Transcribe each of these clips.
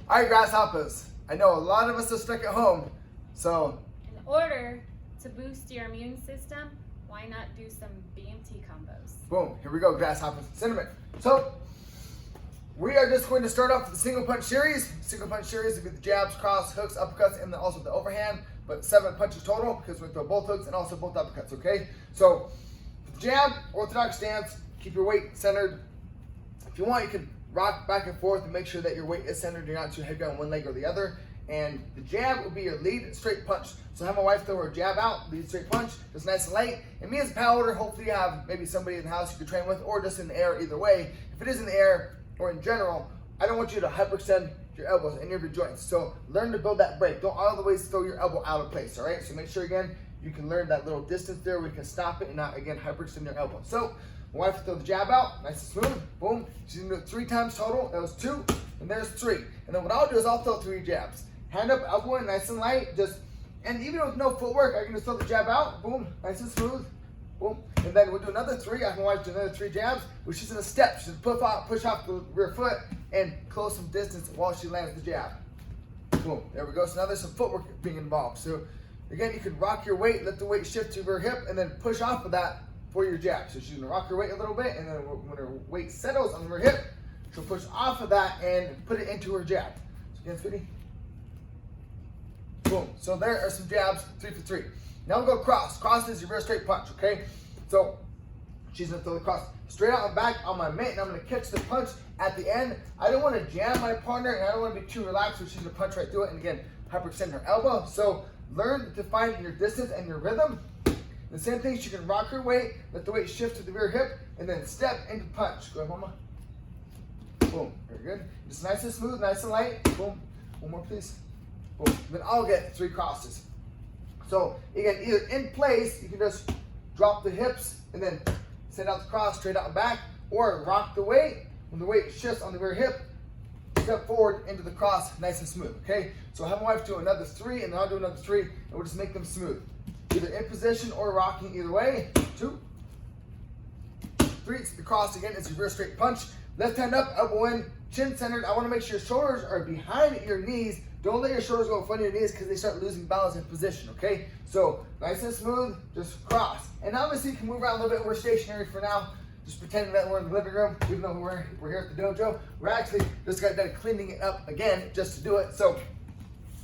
All right, grasshoppers. I know a lot of us are stuck at home, so in order to boost your immune system, why not do some BMT combos? Boom, here we go, grasshoppers. Cinnamon. So we are just going to start off with the single punch series. Single punch series would be the jabs, cross, hooks, uppercuts, and then also the overhand, but 7 punches total because we throw both hooks and also both uppercuts, okay? So for the jab, orthodox stance, keep your weight centered. If you want, you can rock back and forth and make sure that your weight is centered. You're not too heavy on one leg or the other. And the jab will be your lead straight punch. So have my wife throw her jab out, lead straight punch, just nice and light. And me as a power, hopefully you have maybe somebody in the house you can train with, or just in the air, either way. If it is in the air or in general, I don't want you to hyperextend your elbows, any of your joints. So learn to build that break. Don't always throw your elbow out of place, all right? So make sure, again, you can learn that little distance there where you can stop it and not, again, hyperextend your elbow. So my wife will throw the jab out, nice and smooth, boom. She's gonna do it 3 times total. That was 2, and there's 3. And then what I'll do is I'll throw 3 jabs. Hand up, elbow in, nice and light, and even with no footwork, I can just throw the jab out, boom, nice and smooth, boom. And then we'll do another 3. I have my wife do another 3 jabs, which is in a step. She's push off the rear foot and close some distance while she lands the jab. Boom, there we go. So now there's some footwork being involved. So again, you can rock your weight, let the weight shift to her hip, and then push off of that for your jab. So she's gonna rock her weight a little bit, and then when her weight settles on her hip, she'll push off of that and put it into her jab. So again, sweetie. Boom. So there are some jabs, 3 for 3. Now we'll go cross. Cross is your rear straight punch, okay? So she's gonna throw the cross straight out and back on my mitt, and I'm gonna catch the punch at the end. I don't wanna jam my partner, and I don't wanna be too relaxed, so she's gonna punch right through it, and again, hyperextend her elbow. So learn to find your distance and your rhythm. The same thing, she can rock her weight, let the weight shift to the rear hip, and then step into punch. Go ahead, mama. Boom, very good. Just nice and smooth, nice and light. Boom, one more please. Boom. Then I'll get 3 crosses. So again, either in place, you can just drop the hips and then send out the cross straight out and back, or rock the weight. When the weight shifts on the rear hip, step forward into the cross, nice and smooth, okay? So I'll have my wife do another 3, and then I'll do another 3, and we'll just make them smooth. Either in position or rocking, either way. 2, 3, it's the cross again, it's your rear straight punch. Left hand up, elbow in, chin centered. I wanna make sure your shoulders are behind your knees. Don't let your shoulders go in front of your knees because they start losing balance in position, okay? So nice and smooth, just cross. And obviously you can move around a little bit. We're stationary for now, just pretending that we're in the living room, even though we're here at the dojo. We're actually just got done cleaning it up again just to do it. So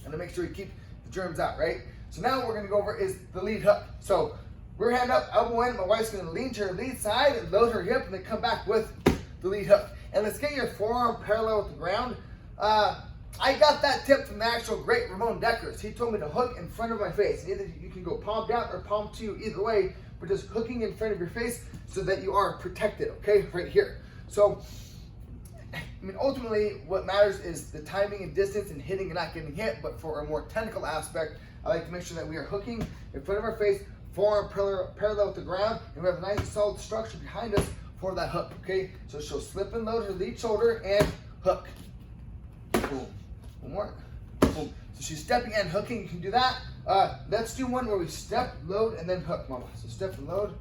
I'm gonna make sure you keep the germs out, right? So now what we're gonna go over is the lead hook. So rear hand up, elbow in. My wife's gonna lean to her lead side and load her hip, and then come back with the lead hook. And let's get your forearm parallel with the ground. I got that tip from the actual great Ramon Deckers. He told me to hook in front of my face. And either you can go palm down or palm to, either way, but just hooking in front of your face so that you are protected, okay, right here. So, I mean, ultimately, what matters is the timing and distance and hitting and not getting hit, but for a more technical aspect, I like to make sure that we are hooking in front of our face, forearm parallel with the ground, and we have a nice solid structure behind us for that hook, okay? So she'll slip and load her lead shoulder and hook. Boom. One more. Boom. So she's stepping and hooking. You can do that. Let's do one where we step, load, and then hook, mama. So step and load,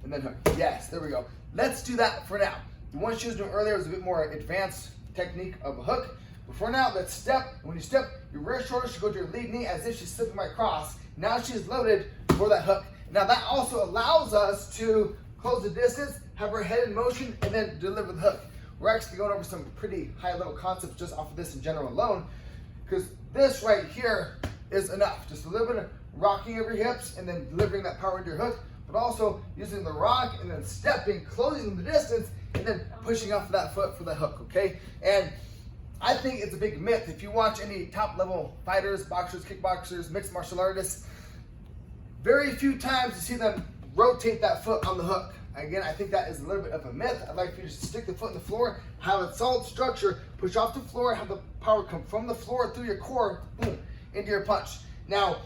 and then hook. Yes, there we go. Let's do that for now. The one she was doing earlier was a bit more advanced technique of a hook. But for now, let's step. When you step, your rear shoulder should go to your lead knee as if she's slipping my cross. Now she's loaded for that hook. Now that also allows us to close the distance, have her head in motion, and then deliver the hook. We're actually going over some pretty high-level concepts just off of this in general alone, because this right here is enough. Just a little bit of rocking of your hips and then delivering that power into your hook, but also using the rock and then stepping, closing the distance, and then pushing off of that foot for the hook, okay? And I think it's a big myth. If you watch any top-level fighters, boxers, kickboxers, mixed martial artists, very few times you see them rotate that foot on the hook. Again, I think that is a little bit of a myth. I'd like for you to stick the foot in the floor, have a solid structure, push off the floor, have the power come from the floor through your core, boom, into your punch. Now,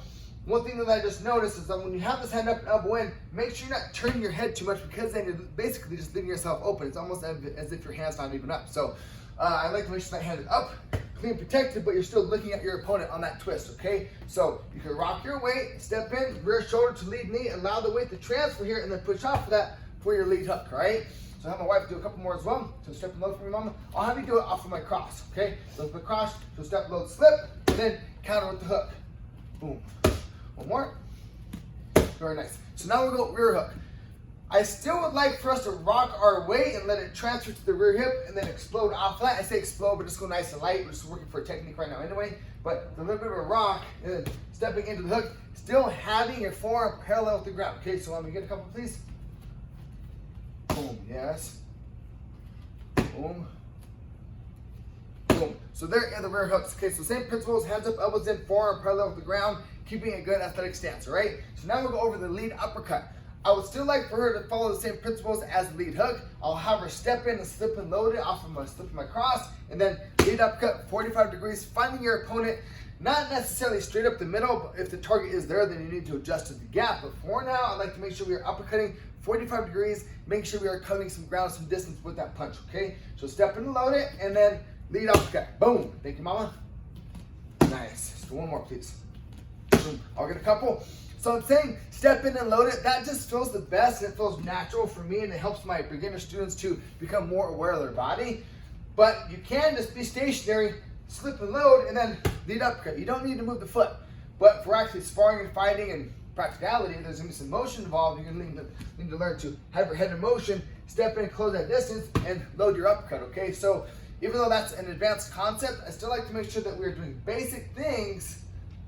one thing that I just noticed is that when you have this hand up and elbow in, make sure you're not turning your head too much, because then you're basically just leaving yourself open. It's almost as if your hand's not even up. So I like to make sure that hand is up, clean, protected, but you're still looking at your opponent on that twist, okay? So you can rock your weight, step in, rear shoulder to lead knee, allow the weight to transfer here, and then push off of that for your lead hook, right? So I'll have my wife do a couple more as well. So step and load for me, mama. I'll have you do it off of my cross, okay? So with my cross, so step, load, slip, and then counter with the hook. Boom. One more. Very nice. So now we'll go rear hook. I still would like for us to rock our weight and let it transfer to the rear hip and then explode off that. I say explode, but just go nice and light. We're just working for a technique right now anyway. But a little bit of a rock and then stepping into the hook, still having your forearm parallel with the ground. Okay, so let me get a couple, please. Boom, yes. Boom. Boom. So there are the rear hooks. Okay, so same principles, hands up, elbows in, forearm parallel with the ground, keeping a good athletic stance, all right? So now we'll go over the lead uppercut. I would still like for her to follow the same principles as the lead hook. I'll have her step in and slip and load it off of my cross, and then lead uppercut 45 degrees, finding your opponent, not necessarily straight up the middle, but if the target is there, then you need to adjust to the gap. But for now, I'd like to make sure we are uppercutting 45 degrees, make sure we are covering some ground, some distance with that punch, okay? So step in and load it, and then lead uppercut. Boom. Thank you, mama. Nice. Just one more, please. Boom. I'll get a couple. So I'm saying step in and load it. That just feels the best, and it feels natural for me, and it helps my beginner students to become more aware of their body. But you can just be stationary, slip and load, and then lead uppercut. You don't need to move the foot. But for actually sparring and fighting and practicality, there's going to be some motion involved. You're going to need to learn to have your head in motion, step in, close that distance, and load your uppercut, okay? So even though that's an advanced concept, I still like to make sure that we're doing basic things,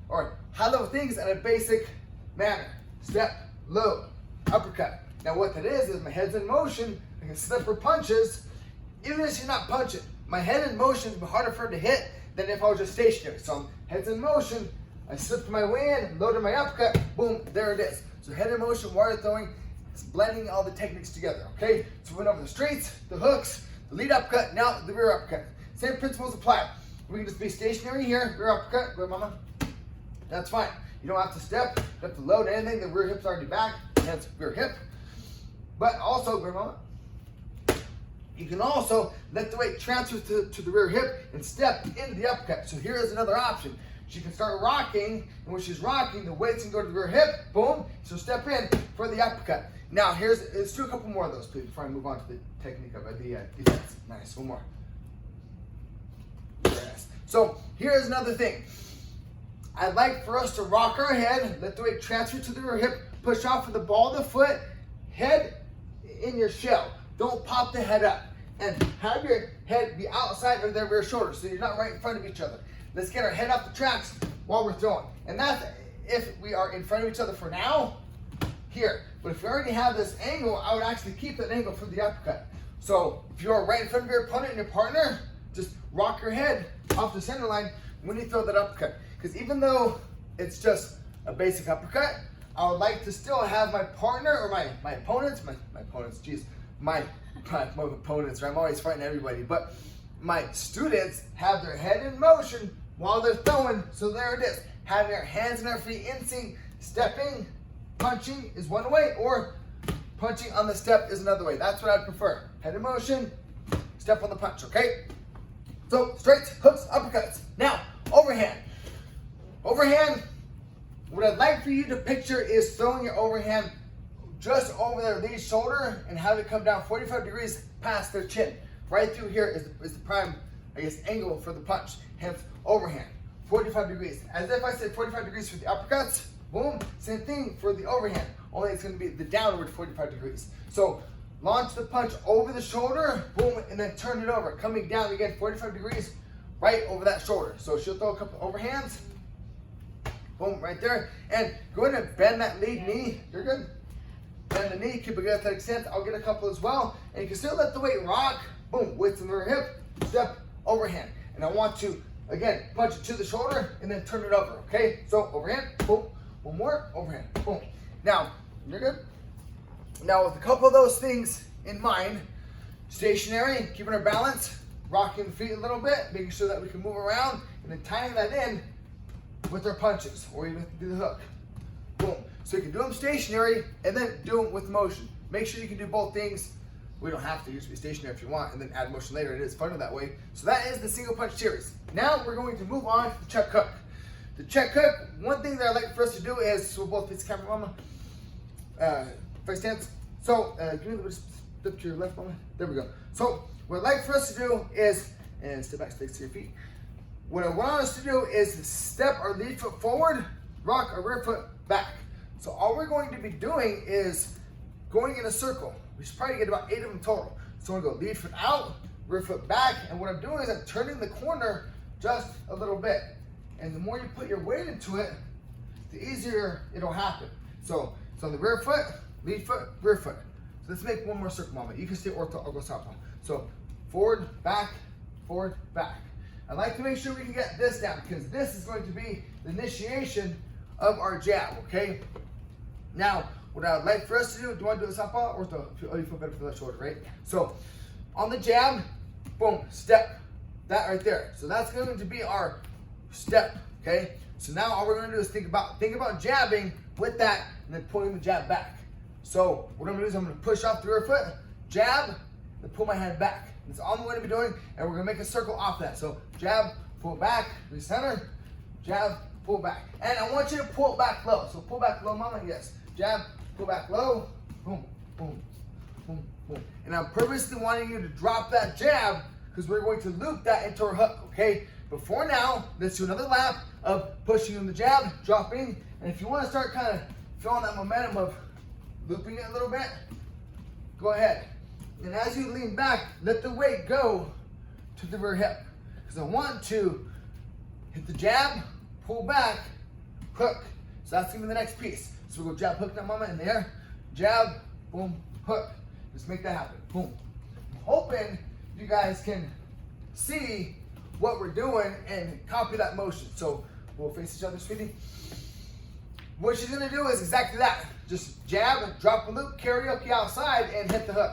or high-level things at a basic manner. Step, load, uppercut. Now what that is my head's in motion, I can slip her punches, even if she's not punching. My head in motion is harder for her to hit than if I was just stationary. So I'm head's in motion, I slip my way in, loaded my uppercut, boom, there it is. So head in motion, wire throwing, it's blending all the techniques together, okay? So we went over the straights, the hooks, the lead uppercut, now the rear uppercut. Same principles apply. We can just be stationary here, rear uppercut, go ahead, mama. That's fine. You don't have to step, you don't have to load anything, the rear hip's already back, hence rear hip. But also, go ahead, mama. You can also let the weight transfer to the rear hip and step into the uppercut. So here is another option. She can start rocking, and when she's rocking, the weights can go to the rear hip, boom, so step in for the uppercut. Now, let's do a couple more of those, please, before I move on to the technique of the defense. Nice, one more. Very nice. So here's another thing. I'd like for us to rock our head, let the weight transfer to the rear hip, push off with the ball of the foot, head in your shell. Don't pop the head up, and have your head be outside of their rear shoulder, so you're not right in front of each other. Let's get our head off the tracks while we're throwing. And that's if we are in front of each other for now, here. But if we already have this angle, I would actually keep that angle for the uppercut. So if you're right in front of your opponent and your partner, just rock your head off the center line when you throw that uppercut. Because even though it's just a basic uppercut, I would like to still have my partner or my opponents, my opponents, right? I'm always fighting everybody, but my students have their head in motion while they're throwing. So there it is. Having our hands and our feet in sync, stepping, punching is one way, or punching on the step is another way. That's what I'd prefer. Head in motion, step on the punch, okay? So straights, hooks, uppercuts. Now, overhand. Overhand, what I'd like for you to picture is throwing your overhand just over their lead shoulder and have it come down 45 degrees past their chin. Right through here is the prime, angle for the punch, hence overhand. 45 degrees. As if I said 45 degrees for the uppercuts, boom, same thing for the overhand, only it's going to be the downward 45 degrees. So launch the punch over the shoulder, boom, and then turn it over, coming down again 45 degrees right over that shoulder. So she'll throw a couple overhands, boom, right there, and go ahead and bend that lead knee. You're good. Bend the knee, keep a good athletic stance. I'll get a couple as well, and you can still let the weight rock, boom, width in the rear hip, step, overhand. And I want to, again, punch it to the shoulder and then turn it over, okay? So overhand, boom, one more, overhand, boom. Now, you're good. Now with a couple of those things in mind, stationary, keeping our balance, rocking the feet a little bit, making sure that we can move around, and then tying that in with our punches, or even do the hook, boom. So you can do them stationary and then do them with motion. Make sure you can do both things. We don't have to, you just be stationary if you want, and then add motion later. It is funner that way. So that is the single punch series. Now we're going to move on to the check hook. The check hook, one thing that I'd like for us to do is, so we'll both face the camera, mama. Face stance. So, give me a little bit flip to your left, mama. There we go. So what I'd like for us to do is, and step back, sticks to your feet. What I want us to do is step our lead foot forward, rock our rear foot back. So all we're going to be doing is going in a circle. We should probably get about 8 of them total. So I'm gonna go lead foot out, rear foot back, and what I'm doing is I'm turning the corner just a little bit. And the more you put your weight into it, the easier it'll happen. So on the rear foot, lead foot, rear foot. So let's make one more circle, mama. You can stay ortho, I'll go southpaw. So forward, back, forward, back. I'd like to make sure we can get this down because this is going to be the initiation of our jab, okay? Now, what I would like for us to do you want to do a southpaw or ortho? Oh, you feel better for the left shoulder, right? So on the jab, boom, step, that right there. So that's going to be our step, okay? So now all we're going to do is think about jabbing with that and then pulling the jab back. So what I'm going to do is I'm going to push off the rear foot, jab, then pull my hand back. That's all I'm going to be doing, and we're going to make a circle off that. So jab, pull back, recenter, jab, pull back. And I want you to pull back low. So pull back low, mama, yes. Jab, pull back low, boom, boom, boom, boom. And I'm purposely wanting you to drop that jab because we're going to loop that into our hook, okay? Before now, let's do another lap of pushing in the jab, dropping, and if you want to start kind of feeling that momentum of looping it a little bit, go ahead. And as you lean back, let the weight go to the rear hip. Because I want to hit the jab, pull back, hook. So that's gonna be the next piece. So we'll go jab, hook now, mama, in the air. Jab, boom, hook. Just make that happen, boom. I'm hoping you guys can see what we're doing and copy that motion. So we'll face each other, sweetie. What she's gonna do is exactly that. Just jab, drop a loop, karaoke outside, and hit the hook.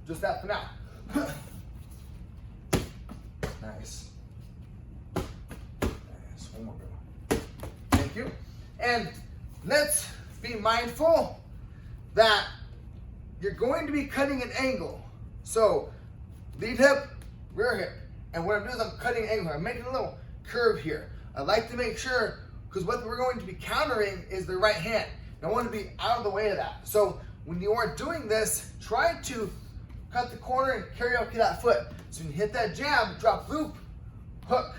Just that for now. Nice. Nice. One more go. Thank you. And let's be mindful that you're going to be cutting an angle. So lead hip, rear hip. And what I'm doing is I'm cutting an angle. I'm making a little curve here. I like to make sure, because what we're going to be countering is the right hand. And I want to be out of the way of that. So when you are doing this, try to cut the corner and karaoke that foot. So when you hit that jab, drop loop, hook.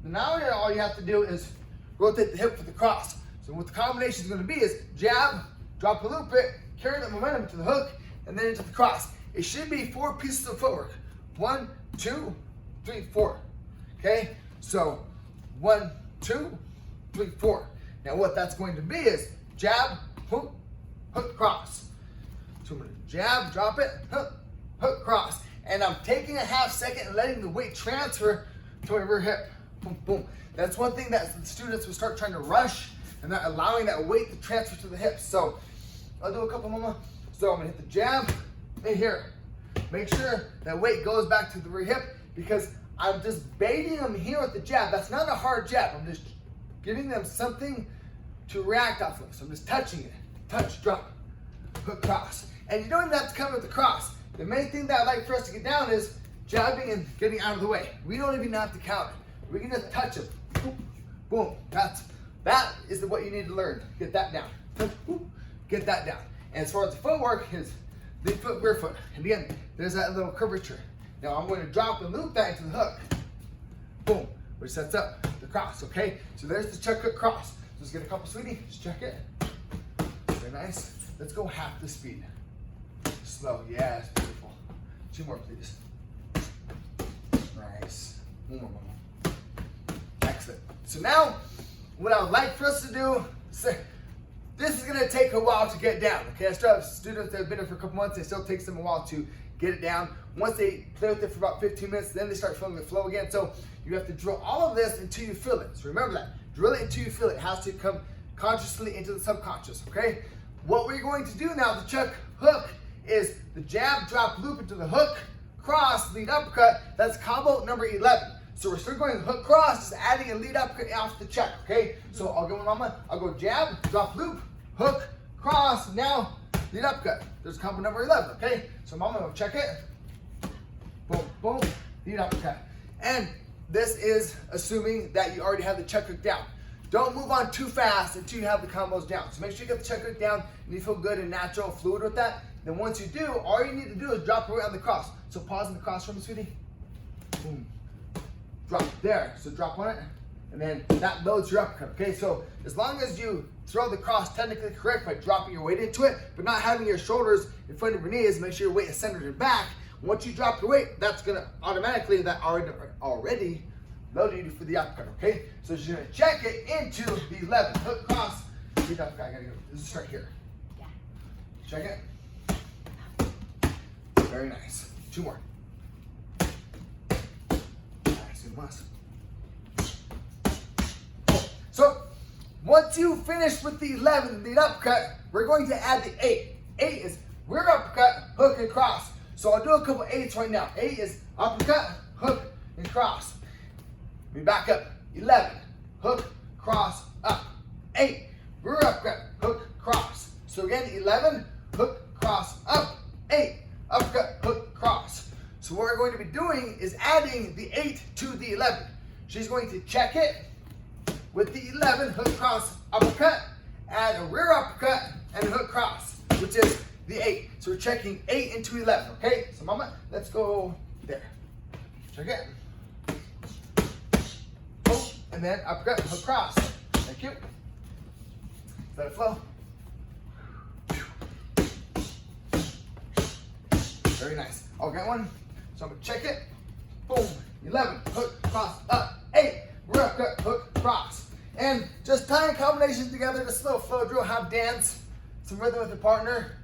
Now all you have to do is rotate the hip for the cross. So what the combination is going to be is jab, drop a loop it, carry that momentum to the hook, and then into the cross. It should be 4 pieces of footwork. 1, 2, 3, 4. Okay? So 1, 2, 3, 4. Now what that's going to be is jab, hook, hook, cross. So I'm going to jab, drop it, hook, hook, cross. And I'm taking a half second and letting the weight transfer to my rear hip. Boom, boom. That's one thing that the students will start trying to rush and not allowing that weight to transfer to the hips. So I'll do a couple more. So I'm gonna hit the jab and here. Make sure that weight goes back to the rear hip because I'm just baiting them here with the jab. That's not a hard jab. I'm just giving them something to react off of. So I'm just touching it. Touch, drop, hook, cross. And you don't even have to come with the cross. The main thing that I'd like for us to get down is jabbing and getting out of the way. We don't even have to count it. We can just touch it. Boom, boom. That is what you need to learn. Get that down. Get that down. And as far as the footwork is lead foot, rear foot. And again, there's that little curvature. Now I'm going to drop and loop that into the hook. Boom, which sets up the cross, okay? So there's the check hook cross. So let's get a couple, sweetie. Just check it. Very nice. Let's go half the speed. Slow, yes, beautiful. 2 more, please. Nice. 1 more, 1 more. Excellent. So now, what I would like for us to do, this is gonna take a while to get down, okay? I still have students that have been here for a couple months, it still takes them a while to get it down. Once they play with it for about 15 minutes, then they start feeling the flow again. So you have to drill all of this until you feel it. So remember that, drill it until you feel it. It has to come consciously into the subconscious, okay? What we're going to do now, the chuck hook, is the jab, drop, loop into the hook, cross, lead uppercut. That's combo number 11. So we're still going hook, cross, just adding a lead uppercut off the check, okay? So I'll go, mama, I'll go jab, drop, loop, hook, cross, now lead uppercut. There's combo number 11, okay? So mama, go check it. Boom, boom, lead uppercut. And this is assuming that you already have the check hook down. Don't move on too fast until you have the combos down. So make sure you get the check hook down and you feel good and natural, fluid with that. Then once you do, all you need to do is drop your weight on the cross. So pause on the cross for me, sweetie. Boom. Drop there. So drop on it. And then that loads your uppercut, okay? So as long as you throw the cross technically correct by dropping your weight into it, but not having your shoulders in front of your knees, make sure your weight is centered in back. Once you drop your weight, that's gonna automatically, that already loaded you for the uppercut, okay? So you're gonna check it into the 11. Hook, cross, lead uppercut. I gotta go. This is right here. Yeah. Check it. Very nice. 2 more. Nice and must. So once you finish with the 11, the uppercut, we're going to add the 8. 8 is rear uppercut, hook, and cross. So I'll do a couple 8s right now. 8 is uppercut, hook, and cross. Let me back up. 11, hook, cross, up. 8, rear uppercut, hook, cross. So again, 11, hook, cross, up. 8, uppercut, hook, cross. So what we're going to be doing is adding the 8 to the 11. She's going to check it with the 11, hook, cross, uppercut, add a rear uppercut, and a hook, cross, which is the 8. So we're checking 8 into 11, okay? So mama, let's go there. Check it. Oh, and then uppercut, hook, cross. Thank you. Let it flow. Very nice. I'll get one. So I'm gonna check it. Boom. 11, hook, cross, up. 8, rear uppercut, hook, cross. And just tying combinations together to slow flow drill, have dance, some rhythm with your partner.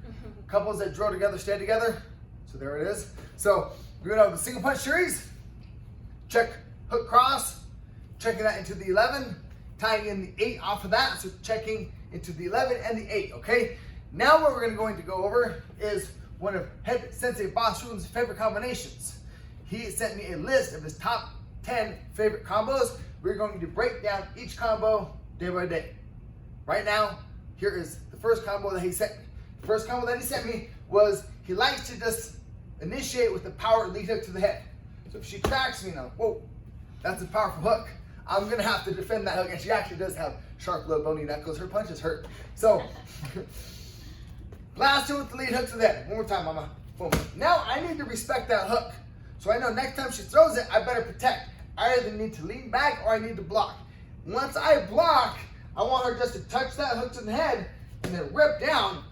Couples that drill together stay together. So there it is. So we're gonna have the single punch series. Check hook, cross, checking that into the 11, tying in the 8 off of that. So checking into the 11 and the 8, okay? Now what we're going to go over is one of Head Sensei Boss Ruben's favorite combinations. He sent me a list of his top 10 favorite combos. We're going to break down each combo day by day. Right now, here is the first combo that he sent me. The first combo that he sent me was he likes to just initiate with the power lead hook to the head. So if she cracks me now, whoa, that's a powerful hook. I'm gonna have to defend that hook, and she actually does have sharp, low, bony knuckles. Her punches hurt. So, blast her with the lead hook to the head. One more time, mama. Boom. Now I need to respect that hook. So I know next time she throws it, I better protect. I either need to lean back or I need to block. Once I block, I want her just to touch that hook to the head and then rip down,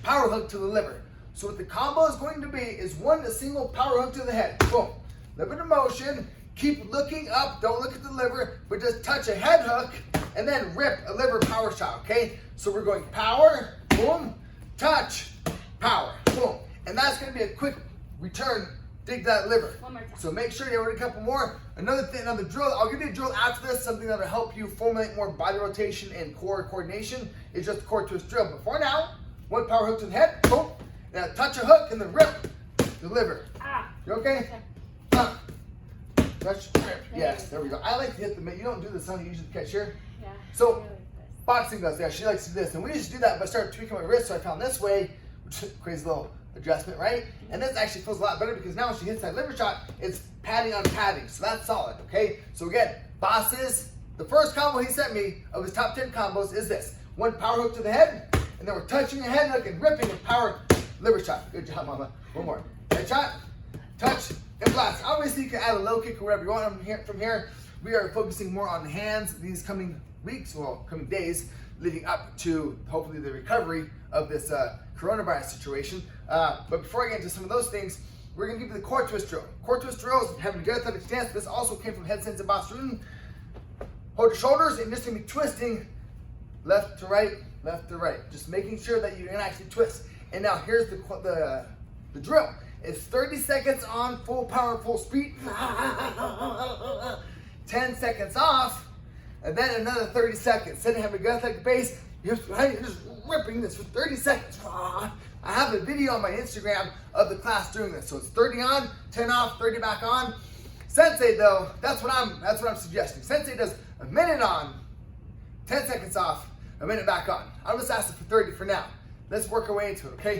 power hook to the liver. So what the combo is going to be is one single power hook to the head. Boom. Liver to motion. Keep looking up. Don't look at the liver, but just touch a head hook and then rip a liver power shot, okay? So we're going power, boom, touch, power, boom. And that's going to be a quick return. Dig that liver. One more time. So make sure you order a couple more. Another thing, another drill, I'll give you a drill after this, something that'll help you formulate more body rotation and core coordination. It's just a core twist drill. But for now, one power hook to the head, boom. Now touch a hook and then rip the liver. Ah. You okay? Touch, rip. Yes, there we go. I like to hit the mid. You don't do this, son. You usually catch here. Yeah. So, really this. boxing does, yeah, she likes to do this. And we used to do that, but I started tweaking my wrist, so I found this way, which is a crazy little adjustment, right? And this actually feels a lot better because now when she hits that liver shot, it's padding on padding. So that's solid, okay? So again, bosses, the first combo he sent me of his top 10 combos is this. One power hook to the head, and then we're touching the head hook and ripping a power liver shot. Good job, mama. One more. Head shot, touch, and blast. Obviously, you can add a low kick or whatever you want from here. We are focusing more on the hands these coming weeks, well, coming days, leading up to hopefully the recovery of this coronavirus situation. But before I get into some of those things, we're gonna give you the core twist drill. Core twist drills, having a good athletic stance. This also came from Head Sensei Boss Ruben. Hold your shoulders and just gonna be twisting left to right, left to right. Just making sure that you can actually twist. And now here's the drill. It's 30 seconds on, full power, full speed. 10 seconds off, and then another 30 seconds. Sitting, have a good athletic base. You're just ripping this for 30 seconds. I have a video on my Instagram of the class doing this. So it's 30 on, 10 off, 30 back on. Sensei though, that's what I'm suggesting. Sensei does a minute on, 10 seconds off, a minute back on. I'm just asking for 30 for now. Let's work our way into it, okay?